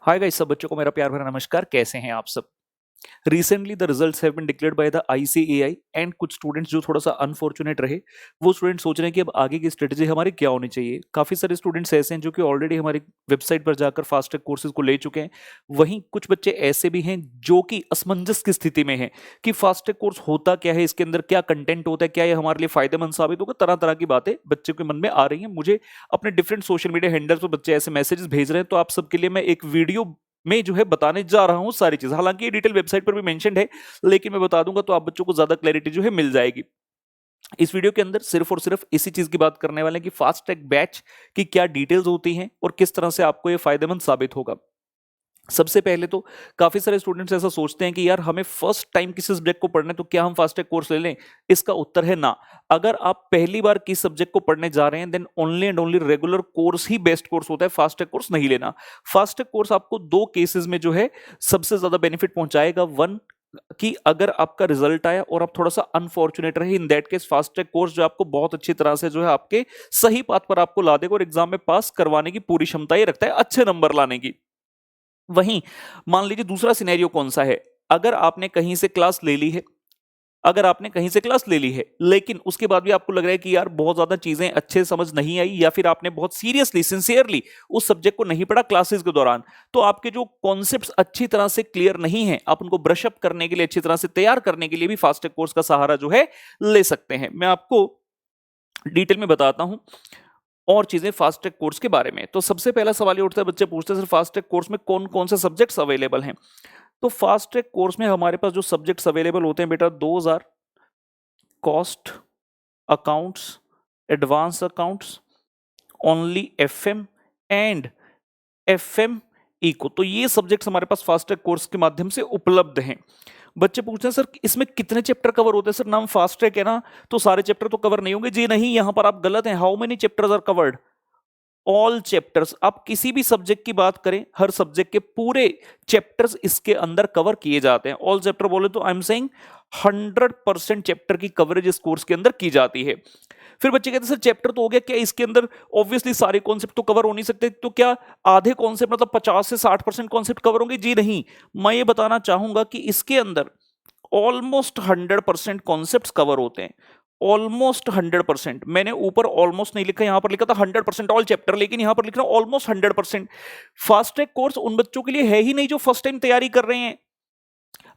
Hi guys, सब बच्चों को मेरा प्यार भरा नमस्कार। कैसे हैं आप सब? Recently the results have been declared by the ICAI and कुछ स्टूडेंट्स जो थोड़ा सा अनफॉर्चुनेट रहे, वो स्टूडेंट सोच रहे हैं कि अब आगे की स्ट्रेटेजी हमारी क्या होनी चाहिए। काफी सारे स्टूडेंट्स ऐसे हैं जो कि ऑलरेडी हमारी वेबसाइट पर जाकर फास्ट ट्रैक कोर्सेज को ले चुके हैं। वहीं कुछ बच्चे ऐसे भी हैं जो कि असमंजस की स्थिति में हैं कि फास्ट ट्रैक कोर्स होता क्या है, इसके अंदर क्या कंटेंट होता है, क्या ये हमारे लिए फायदेमंद साबित होगा। तरह तरह की बातें बच्चों के मन में आ रही हैं। मुझे अपने डिफरेंट सोशल मीडिया हैंडल्स पर बच्चे ऐसे मैसेजेस भेज रहे हैं, तो आप सबके लिए मैं एक वीडियो में जो है बताने जा रहा हूं सारी चीज। हालांकि ये डिटेल वेबसाइट पर भी मेंशन्ड है, लेकिन मैं बता दूंगा तो आप बच्चों को ज्यादा क्लैरिटी जो है मिल जाएगी। इस वीडियो के अंदर सिर्फ और सिर्फ इसी चीज की बात करने वाले हैं कि फास्ट ट्रैक बैच की क्या डिटेल्स होती हैं और किस तरह से आपको ये फायदेमंद साबित होगा। सबसे पहले तो काफी सारे स्टूडेंट्स ऐसा सोचते हैं कि यार हमें फर्स्ट टाइम किसी सब्जेक्ट को पढ़ना है तो क्या हम फास्ट ट्रैक कोर्स ले लें। इसका उत्तर है ना। अगर आप पहली बार किस सब्जेक्ट को पढ़ने जा रहे हैं then only and only regular course ही बेस्ट कोर्स होता है, फास्ट ट्रैक कोर्स नहीं लेना। फास्ट ट्रैक कोर्स आपको दो केसेस में जो है सबसे ज्यादा बेनिफिट पहुंचाएगा। वन, कि अगर आपका रिजल्ट आया और आप थोड़ा सा अनफॉर्चुनेट रहे, in that case fast track course जो आपको बहुत अच्छी तरह से जो है आपके सही पाथ पर आपको ला देगा और एग्जाम में पास करवाने की पूरी क्षमता ये रखता है, अच्छे नंबर लाने की। वहीं मान लीजिए दूसरा सिनेरियो कौन सा है, अगर आपने कहीं से क्लास ले ली है, अगर आपने कहीं से क्लास ले ली है लेकिन उसके बाद भी आपको लग रहा है कि यार बहुत ज्यादा चीजें अच्छे समझ नहीं आई, या फिर आपने बहुत सीरियसली सिंसियरली उस सब्जेक्ट को नहीं पढ़ा क्लासेस के दौरान, तो आपके जो कॉन्सेप्ट्स अच्छी तरह से क्लियर नहीं है, आप उनको ब्रश अप करने के लिए, अच्छी तरह से तैयार करने के लिए भी फास्ट ट्रैक कोर्स का सहारा जो है ले सकते हैं। मैं आपको डिटेल में बताता हूं और चीजें फास्ट ट्रैक कोर्स के बारे में। तो सबसे पहला सवाल ये उठता है, बच्चे पूछते हैं सर फास्ट ट्रैक कोर्स में कौन कौन से सब्जेक्ट्स अवेलेबल हैं। तो फास्ट ट्रैक कोर्स में हमारे पास जो सब्जेक्ट्स अवेलेबल होते हैं बेटा, दो are cost accounts, advance accounts, only FM and FM eco. तो ये सब्जेक्ट्स हमारे पास फास्ट ट्रैक कोर्स के माध्यम से उपलब्ध हैं। बच्चे पूछते हैं सर इसमें कितने चैप्टर कवर होते हैं। सर नाम फास्ट ट्रैक है ना, तो सारे चैप्टर तो कवर नहीं होंगे। जी नहीं, यहां पर आप गलत हैं। How many chapters are covered? All chapters. आप किसी भी सब्जेक्ट की बात करें, हर सब्जेक्ट के पूरे चैप्टर्स इसके अंदर कवर किए जाते हैं। ऑल चैप्टर बोले तो आई एम सेइंग 100% चैप्टर की कवरेज इस कोर्स के अंदर की जाती है। फिर बच्चे कहते हैं सर चैप्टर तो हो गया, क्या इसके अंदर ऑब्वियसली सारे कॉन्सेप्ट तो कवर हो नहीं सकते, तो क्या आधे कॉन्सेप्ट मतलब 50 से 60% कॉन्सेप्ट कवर होंगे? जी नहीं, मैं ये बताना चाहूंगा कि इसके अंदर ऑलमोस्ट 100% कॉन्सेप्ट कवर होते हैं। ऑलमोस्ट 100%। मैंने ऊपर ऑलमोस्ट नहीं लिखा, यहां पर लिखा था 100% ऑल चैप्टर, लेकिन यहां पर लिख रहा हूं ऑलमोस्ट 100%। फास्ट ट्रैक कोर्स उन बच्चों के लिए है ही नहीं जो फर्स्ट टाइम तैयारी कर रहे हैं।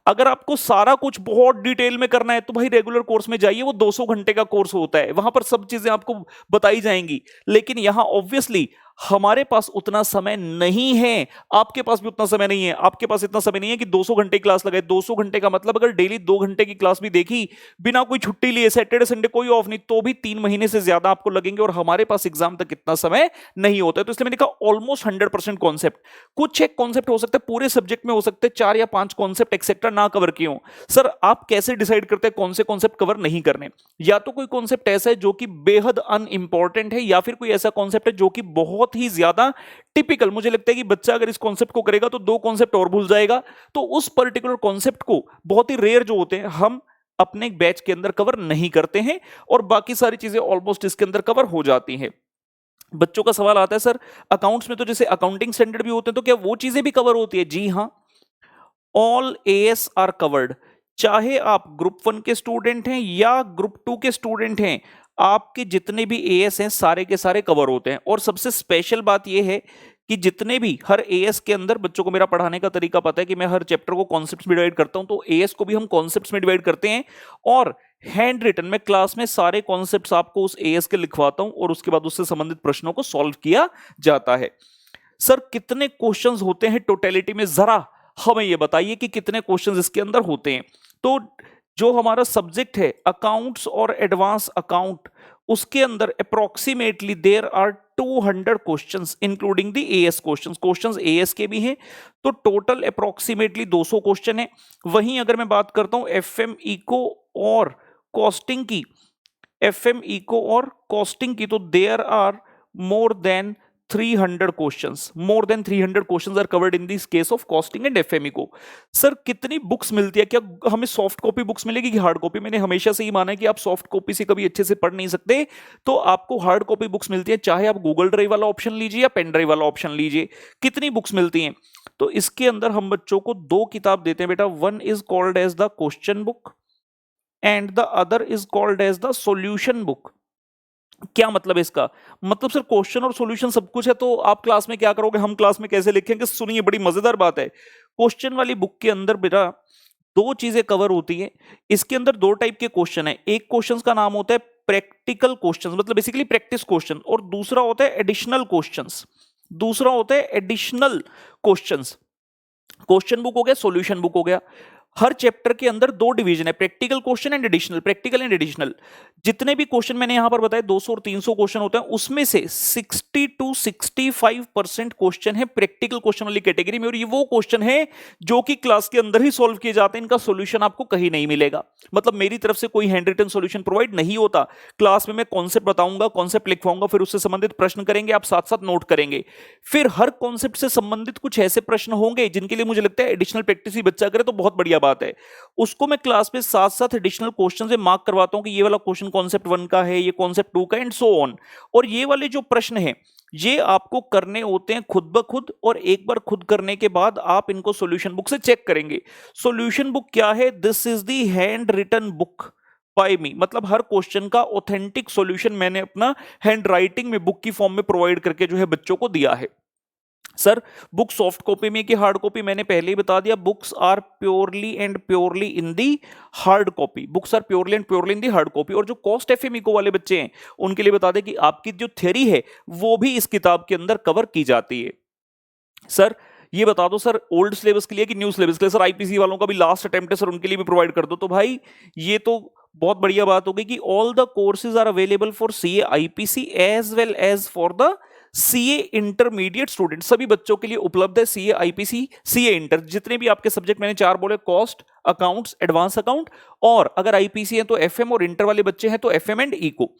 अगर आपको सारा कुछ बहुत डिटेल में करना है तो भाई रेगुलर कोर्स में जाइए, वो 200 घंटे का कोर्स होता है, वहां पर सब चीजें आपको बताई जाएंगी। लेकिन यहां ऑब्वियसली हमारे पास उतना समय नहीं है, आपके पास भी उतना समय नहीं है। आपके पास इतना समय नहीं है कि 200 घंटे क्लास लगाए। 200 घंटे का मतलब अगर डेली 2 घंटे की क्लास भी देखी बिना कोई छुट्टी लिए, सैटरडे संडे कोई ऑफ नहीं, तो भी 3 महीने से ज्यादा आपको लगेंगे और हमारे पास एग्जाम तक इतना समय नहीं होता है। तो इसलिए मैंने कहा ऑलमोस्ट 100% कॉन्सेप्ट। कुछ एक कॉन्सेप्ट हो सकता है पूरे सब्जेक्ट में, हो सकते हैं 4 या 5 कॉन्सेप्ट एक्सेट्रा ना कवर किए हों। सर आप कैसे डिसाइड करते हैं कौन से कॉन्सेप्ट कवर नहीं करने? या तो कोई कॉन्सेप्ट ऐसा है जो कि बेहद अनइंपॉर्टेंट है, या फिर कोई ऐसा कॉन्सेप्ट है जो कि बहुत ही ज्यादा टिपिकल। मुझे लगता है कि बच्चा अगर इस कॉन्सेप्ट को करेगा तो 2 कॉन्सेप्ट और भूल जाएगा। तो उस पर्टिकुलर कॉन्सेप्ट को बहुत ही रेयर जो होते हैं हम अपने बैच के अंदर कवर नहीं करते हैं, और बाकी सारी चीजें ऑलमोस्ट इसके अंदर कवर हो जाती हैं। बच्चों का सवाल आता है सर अकाउंट्स में तो जैसे अकाउंटिंग स्टैंडर्ड भी होते हैं, तो क्या वो चीजें भी कवर होती है? जी हां, ऑल एएस आर कवर्ड। चाहे आप ग्रुप 1 के स्टूडेंट हैं या ग्रुप 2 के स्टूडेंट हैं, आपके जितने भी एएस हैं सारे के सारे कवर होते हैं। और सबसे स्पेशल बात यह है कि जितने भी हर एएस के अंदर, बच्चों को मेरा पढ़ाने का तरीका पता है कि मैं हर चैप्टर को कॉन्सेप्ट्स में डिवाइड करता हूं, तो एएस को भी हम कॉन्सेप्ट्स में डिवाइड करते हैं। और हैंड रिटन में क्लास में सारे कॉन्सेप्ट्स आपको उस एएस के लिखवाता हूं और उसके बाद उससे संबंधित प्रश्नों को सॉल्व किया जाता है। सर कितने क्वेश्चंस होते हैं टोटलिटी में, जरा हमें ये बताइए कि कितने क्वेश्चंस इसके अंदर होते हैं। तो जो हमारा सब्जेक्ट है अकाउंट्स और एडवांस अकाउंट, उसके अंदर approximately there are 200 questions including the AS questions. Questions AS के भी हैं, तो टोटल अप्रोक्सीमेटली 200 क्वेश्चन है। वहीं अगर मैं बात करता हूं एफएम इको और कॉस्टिंग की, एफएम इको और कॉस्टिंग की, तो there are more than 300 questions. More than 300 questions are covered in this case of costing and FME को। सर कितनी बुक्स मिलती है? क्या हमें सॉफ्ट कॉपी बुक्स मिलेगी कि हार्ड कॉपी? मैंने हमेशा से ही माना है कि आप सॉफ्ट कॉपी से कभी अच्छे से पढ़ नहीं सकते, तो आपको हार्ड कॉपी बुक्स मिलती है। चाहे आप गूगल ड्राइव वाला ऑप्शन लीजिए या पेन ड्राइव वाला ऑप्शन लीजिए। कितनी बुक्स मिलती हैं? तो इसके अंदर हम बच्चों को 2 किताब देते हैं बेटा, one is called as the question book and the other is called as the solution book. क्या मतलब है इसका? मतलब सर क्वेश्चन और सॉल्यूशन सब कुछ है, तो आप क्लास में क्या करोगे, हम क्लास में कैसे लिखेंगे? सुनिए, बड़ी मजेदार बात है। क्वेश्चन वाली बुक के अंदर बेटा 2 चीजें कवर होती हैं। इसके अंदर 2 टाइप के क्वेश्चन है। एक क्वेश्चन का नाम होता है प्रैक्टिकल क्वेश्चन, मतलब बेसिकली प्रैक्टिस क्वेश्चन, और दूसरा होता है एडिशनल क्वेश्चंस। दूसरा होता है एडिशनल क्वेश्चंस। क्वेश्चन बुक हो गया, सॉल्यूशन बुक हो गया। हर चैप्टर के अंदर 2 डिवीजन है, practical question and additional, practical and additional. जितने भी क्वेश्चन मैंने यहां पर बताए 200 और 300 क्वेश्चन होते हैं, उसमें से 60 to 65% क्वेश्चन है प्रैक्टिकल क्वेश्चन वाली कैटेगरी में, और ये वो क्वेश्चन है जो कि क्लास के अंदर ही सॉल्व किए जाते हैं। इनका सॉल्यूशन आपको कहीं नहीं मिलेगा, मतलब मेरी तरफ से कोई हैंड रिटन सॉल्यूशन प्रोवाइड नहीं होता। क्लास में मैं कॉन्सेप्ट बताऊंगा, कॉन्सेप्ट लिखवाऊंगा, फिर उससे संबंधित प्रश्न करेंगे, आप साथ साथ नोट करेंगे। फिर हर कॉन्सेप्ट से संबंधित कुछ ऐसे प्रश्न होंगे जिनके लिए मुझे लगता है एडिशनल प्रैक्टिस ही बच्चा करे तो बहुत बढ़िया बात है। उसको मैं क्लास में साथ साथ एडिशनल क्वेश्चन से मार्क करवाता हूं कि ये वाला क्वेश्चन कॉन्सेप्ट 1 का है, ये कॉन्सेप्ट 2 का, एंड सो ऑन। और ये वाले जो प्रश्न हैं ये आपको करने होते हैं खुद ब खुद, और एक बार खुद करने के बाद आप इनको सॉल्यूशन बुक से चेक करेंगे। सॉल्यूशन बुक क्या है? This is the handwritten book by me, मतलब हर क्वेश्चन का ऑथेंटिक सॉल्यूशन मैंने अपना हैंड राइटिंग में बुक की फॉर्म में प्रोवाइड करके जो है बच्चों को दिया है। सर बुक सॉफ्ट कॉपी में कि हार्ड कॉपी, मैंने पहले ही बता दिया, books are purely and purely in the hard copy, books are purely and purely in the hard copy. और जो कॉस्ट एफएम इको वाले बच्चे हैं उनके लिए बता दें कि आपकी जो थ्योरी है वो भी इस किताब के अंदर कवर की जाती है। सर ये बता दो सर, ओल्ड सिलेबस के लिए कि न्यू सिलेबस के लिए? सर आईपीसी वालों का भी लास्ट अटेम्प्ट है सर, उनके लिए भी प्रोवाइड कर दो। तो भाई ये तो बहुत बढ़िया बात हो गई कि all the courses are available for CA IPC as well as for the CA intermediate student. सभी बच्चों के लिए उपलब्ध है सीए आईपीसी, सीए इंटर, जितने भी आपके सब्जेक्ट मैंने 4 बोले, कॉस्ट, अकाउंट्स, एडवांस अकाउंट, और अगर आईपीसी है तो एफएम, और इंटर वाले बच्चे हैं तो FM and eco.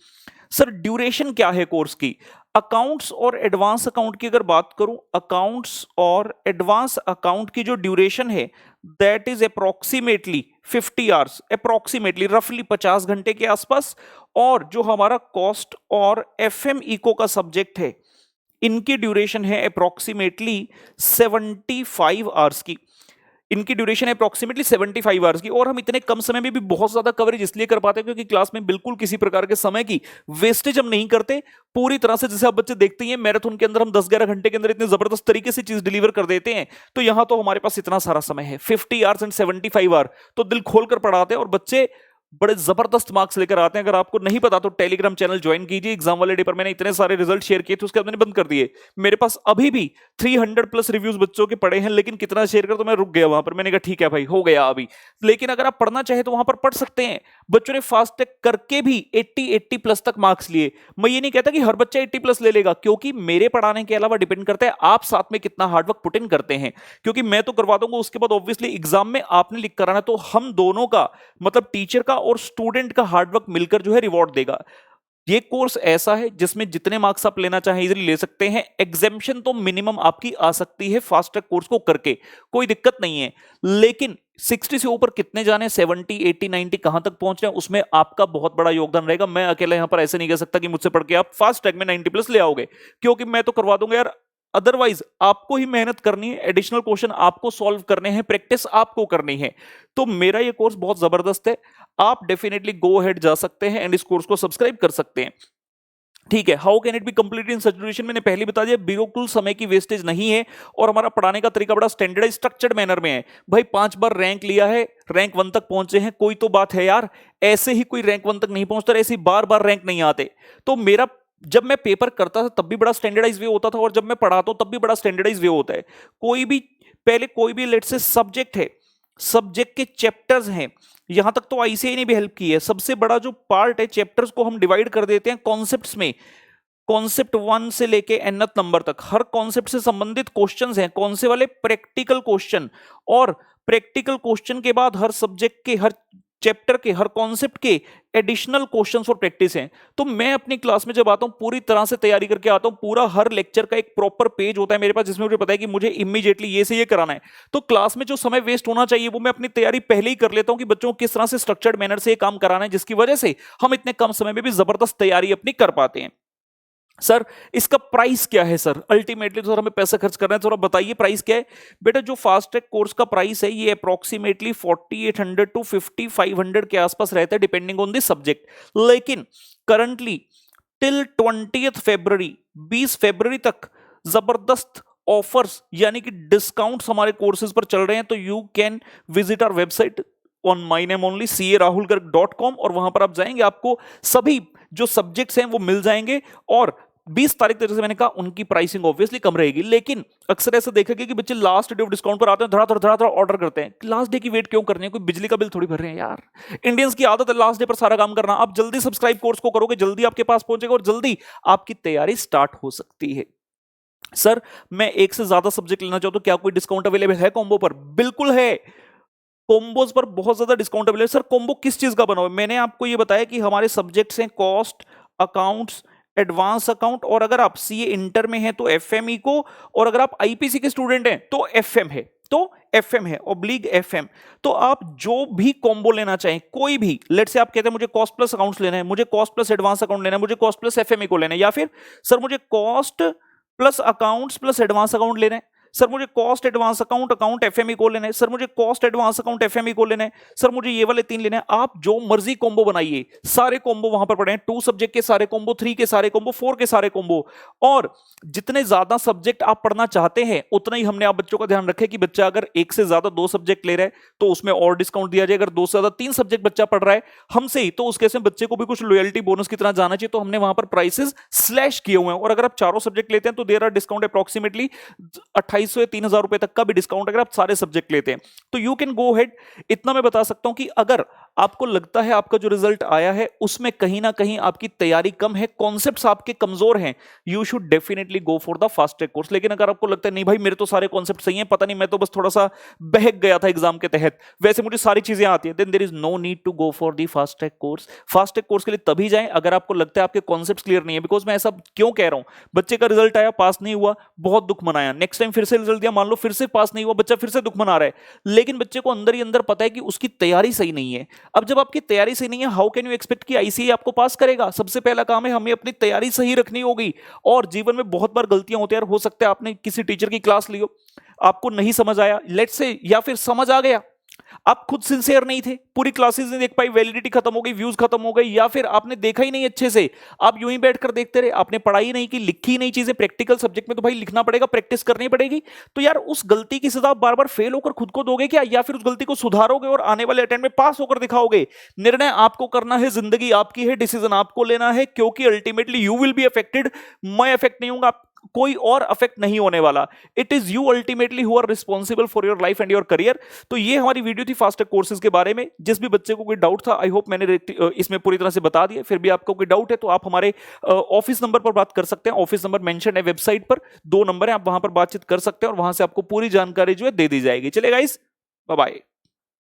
Sir duration क्या है कोर्स की? अकाउंट्स और एडवांस अकाउंट की अगर बात करूं, अकाउंट्स और एडवांस अकाउंट की जो ड्यूरेशन है that is approximately 50 hours, approximately रफली 50 घंटे के आसपास। और जो हमारा कॉस्ट और एफएम इको का सब्जेक्ट है इनकी ड्यूरेशन है अप्रोक्सीमेटली 75 आवर्स की। इनकी ड्यूरेशन है अप्रोक्सीमेटली 75 आवर्स की। और हम इतने कम समय में भी बहुत ज्यादा कवरेज इसलिए कर पाते हैं क्योंकि क्लास में बिल्कुल किसी प्रकार के समय की वेस्टेज हम नहीं करते। पूरी तरह से, जैसे आप बच्चे देखते हैं मैराथन के अंदर हम 10-11 घंटे के अंदर इतने जबरदस्त तरीके से चीज डिलीवर कर देते हैं, तो यहां तो हमारे पास इतना सारा समय है 50 आवर्स एंड 75 आवर, तो दिल खोलकर पढ़ाते हैं और बच्चे बड़े जबरदस्त मार्क्स लेकर आते हैं। अगर आपको नहीं पता तो टेलीग्राम चैनल ज्वाइन कीजिए। एग्जाम वाले डे पर मैंने इतने सारे रिजल्ट शेयर किए थे, उसके बाद मैंने बंद कर दिए। मेरे पास अभी भी 300 प्लस रिव्यूज बच्चों के पड़े हैं, लेकिन कितना शेयर कर तो मैं रुक गया वहां पर। मैंने कहा ठीक है भाई, हो गया अभी। लेकिन अगर आप पढ़ना चाहे तो वहां पर पढ़ सकते हैं। बच्चों ने फास्ट टैग करके भी 80 प्लस तक मार्क्स लिए। मैं ये नहीं कहता कि हर बच्चा 80 प्लस ले लेगा, क्योंकि मेरे पढ़ाने के अलावा डिपेंड करता है आप साथ में कितना हार्डवर्क पुट इन करते हैं। क्योंकि मैं तो करवा दूंगा, उसके बाद ऑब्वियसली एग्जाम में आपने लिख कर आना, तो हम दोनों का मतलब टीचर का और स्टूडेंट का हार्डवर्क मिलकर जो है रिवॉर्ड देगा। ये कोर्स ऐसा है जिसमें जितने मार्क्स आप लेना चाहें इजीली ले सकते हैं। एग्जामिशन तो मिनिमम आपकी आ सकती है फास्ट ट्रैक कोर्स को करके, कोई दिक्कत नहीं है। लेकिन 60 से ऊपर कितने जाने, 70, 80, 90 कहां तक पहुंच रहे हैं, उसमें आपका बहुत बड़ा योगदान रहेगा। मैं अकेला यहां पर ऐसे नहीं कह सकता कि मुझसे पढ़ के आप फास्ट ट्रैक में 90 प्लस ले आओगे, क्योंकि मैं तो करवा दूंगा यार। अदरवाइज आपको ही मेहनत करनी है, एडिशनल क्वेश्चन आपको सॉल्व करने हैं, प्रैक्टिस आपको करनी है। तो मेरा ये कोर्स बहुत जबरदस्त है, आप डेफिनेटली गो अहेड जा सकते हैं एंड इस कोर्स को सब्सक्राइब कर सकते हैं। ठीक है, how can it be completed in such duration? मैंने पहले बता दिया, बिल्कुल समय की वेस्टेज नहीं है, और हमारा पढ़ाने का तरीका बड़ा स्टैंडर्डाइज स्ट्रक्चर्ड मैनर में है। भाई 5 बार रैंक लिया है, रैंक 1 तक पहुंचे हैं, कोई तो बात है यार। ऐसे ही कोई रैंक 1 तक नहीं पहुंचता, ऐसे ही बार बार रैंक नहीं आते। तो मेरा जब मैं पेपर करता था तब भी बड़ा स्टैंडर्डाइज वे होता था, और जब मैं पढ़ाता हूं तब भी बड़ा स्टैंडर्डाइज वे होता है। कोई भी पहले कोई भी लेट्स से सब्जेक्ट है, सब्जेक्ट के चैप्टर्स हैं, यहां तक तो आईसीएआई ने भी हेल्प की है। सबसे बड़ा जो पार्ट है, चैप्टर्स को हम डिवाइड कर देते हैं कॉन्सेप्ट्स में। कॉन्सेप्ट 1 से लेके nth नंबर तक हर कॉन्सेप्ट से संबंधित क्वेश्चंस हैं, कौन से वाले? Practical question. और प्रैक्टिकल क्वेश्चन के बाद हर सब्जेक्ट के, हर चैप्टर के, हर कॉन्सेप्ट के एडिशनल क्वेश्चंस और प्रैक्टिस हैं। तो मैं अपनी क्लास में जब आता हूं पूरी तरह से तैयारी करके आता हूं। पूरा हर लेक्चर का एक प्रॉपर पेज होता है मेरे पास, जिसमें मुझे पता है कि मुझे इमीडिएटली ये से ये कराना है। तो क्लास में जो समय वेस्ट होना चाहिए वो मैं अपनी तैयारी पहले ही कर लेता हूं कि बच्चों को किस तरह से स्ट्रक्चर्ड मैनर से ये काम कराना है, जिसकी वजह से हम इतने कम समय में भी जबरदस्त तैयारी अपनी कर पाते हैं। सर इसका प्राइस क्या है सर? अल्टीमेटली तो सर हमें पैसा खर्च करना है, थोड़ा बताइए प्राइस क्या है? बेटा जो फास्ट ट्रैक कोर्स का प्राइस है ये अप्रोक्सीमेटली 4800 टू 5500 के आसपास रहता है डिपेंडिंग ऑन द सब्जेक्ट। लेकिन करंटली टिल 20th फरवरी, 20 फरवरी तक जबरदस्त ऑफर्स यानी कि डिस्काउंट्स हमारे कोर्सेज पर चल रहे हैं। तो you can visit our website on my name only CA rahulgarg.com और वहां पर आप जाएंगे, आपको सभी जो सब्जेक्ट्स हैं वो मिल जाएंगे। और 20 तारीख तक जैसे मैंने कहा उनकी प्राइसिंग ऑब्वियसली कम रहेगी, लेकिन अक्सर ऐसा देखा गया कि बच्चे लास्ट डे ऑफ डिस्काउंट पर आते हैं, धड़ा ऑर्डर करते हैं। लास्ट डे की वेट क्यों करनी है? कोई बिजली का बिल थोड़ी भर रहे हैं यार। इंडियंस की आदत है लास्ट डे पर सारा काम करना। आप जल्दी सब्सक्राइब कोर्स को करोगे, जल्दी आपके पास पहुंचेगा और जल्दी आपकी तैयारी स्टार्ट हो सकती है। सर मैं एक से ज्यादा सब्जेक्ट लेना चाहूँ तो क्या कोई डिस्काउंट अवेलेबल है कॉम्बो पर? बिल्कुल है, कॉम्बोज पर बहुत ज्यादा डिस्काउंट अवेलेबल है। सर कॉम्बो किस चीज का बना हुआ है? मैंने आपको ये बताया कि हमारे सब्जेक्ट्स हैं कॉस्ट, अकाउंट्स, एडवांस अकाउंट, और अगर आप सीए इंटर में हैं तो एफएमई को, और अगर आप आईपीसी के स्टूडेंट हैं तो एफएम है, तो एफएम है ऑब्लिग एफएम। तो आप जो भी कॉम्बो लेना चाहें, कोई भी, लेट से आप कहते हैं मुझे कॉस्ट प्लस अकाउंट्स लेना है, मुझे कॉस्ट प्लस एडवांस अकाउंट लेना है, मुझे कॉस्ट प्लस एफएमई को लेना है, या फिर सर मुझे cost plus accounts plus advance account लेना है, सर मुझे cost advance account account FME को लेना है, सर मुझे कॉस्ट एडवांस अकाउंट एफएमई को लेना है, सर मुझे ये वाले 3 लेने हैं। आप जो मर्जी कॉम्बो बनाइए, सारे कॉम्बो वहां पर पड़े हैं। 2 सब्जेक्ट के सारे कॉम्बो, 3 के सारे कॉम्बो, 4 के सारे कॉम्बो। और जितने ज्यादा सब्जेक्ट आप पढ़ना चाहते हैं उतना ही हमने आप बच्चों का ध्यान रखे कि बच्चा अगर 1 से ज्यादा 2 सब्जेक्ट ले रहा है तो उसमें और डिस्काउंट दिया जाए। अगर 2 से ज्यादा 3 सब्जेक्ट बच्चा पढ़ रहा है हमसे ही, तो उस केस में बच्चे को भी कुछ लॉयल्टी बोनस की तरह जाना चाहिए। तो हमने वहां पर प्राइसेस स्लैश किए हुए हैं। और अगर आप चारों सब्जेक्ट लेते हैं तो देर आर डिस्काउंट अप्रोक्सीमेटली 2800 या 3000 रुपए तक का भी डिस्काउंट अगर आप सारे सब्जेक्ट लेते हैं। तो यू कैन गो हेड। इतना मैं बता सकता हूं कि अगर आपको लगता है आपका जो रिजल्ट आया है उसमें कहीं ना कहीं आपकी तैयारी कम है, कॉन्सेप्ट्स आपके कमजोर हैं, you should definitely go for the fast track course. लेकिन अगर आपको लगता है नहीं भाई मेरे तो सारे कॉन्सेप्ट सही हैं, पता नहीं मैं तो बस थोड़ा सा बहक गया था एग्जाम के तहत, वैसे मुझे सारी चीजें आती हैं, then there is no need to go for the fast track course. Fast track course के लिए तभी जाएं अगर आपको लगता है आपके कॉन्सेप्ट्स क्लियर नहीं है। बिकॉज मैं ऐसा क्यों कह रहा हूं, बच्चे का रिजल्ट आया, पास नहीं हुआ, बहुत दुख मनाया, नेक्स्ट टाइम फिर से रिजल्ट दिया, मान लो फिर से पास नहीं हुआ, बच्चा फिर से दुख मना रहा है, लेकिन बच्चे को अंदर ही अंदर पता है कि उसकी तैयारी सही नहीं है। अब जब आपकी तैयारी सही नहीं है, हाउ कैन यू एक्सपेक्ट कि आईसीए आपको पास करेगा? सबसे पहला काम है हमें अपनी तैयारी सही रखनी होगी। और जीवन में बहुत बार गलतियां होती है यार। हो सकता है आपने किसी टीचर की क्लास ली हो, आपको नहीं समझ आया, लेट्स से, या फिर समझ आ गया, आप खुद सिंसियर नहीं थे, पूरी क्लासेस नहीं देख पाई, वैलिडिटी खत्म हो गई, व्यूज खत्म हो गई, या फिर आपने देखा ही नहीं अच्छे से, आप यूं ही बैठकर देखते रहे, आपने पढ़ाई नहीं की, लिखी नहीं चीजें। प्रैक्टिकल सब्जेक्ट में तो भाई लिखना पड़ेगा, प्रैक्टिस करनी पड़ेगी। तो यार उस गलती की सजा बार बार फेल होकर खुद को दोगे क्या, या फिर उस गलती को सुधारोगे और आने वाले अटेम्प्ट में पास होकर दिखाओगे? निर्णय आपको करना है, जिंदगी आपकी है, डिसीजन आपको लेना है, क्योंकि ultimately you will be affected. मैं अफेक्ट नहीं हूंगा, कोई और अफेक्ट नहीं होने वाला। It is you ultimately who are responsible for your life and your career. तो ये हमारी वीडियो थी फास्ट ट्रैक कोर्सेज के बारे में। जिस भी बच्चे को कोई डाउट था, आई होप मैंने इसमें पूरी तरह से बता दिया। फिर भी आपको कोई डाउट है तो आप हमारे ऑफिस नंबर पर बात कर सकते हैं। ऑफिस नंबर मेंशन है वेबसाइट पर, 2 नंबर है, आप वहां पर बातचीत कर सकते हैं और वहां से आपको पूरी जानकारी जो है दे दी जाएगी। चलिए गाइस, बाय बाय।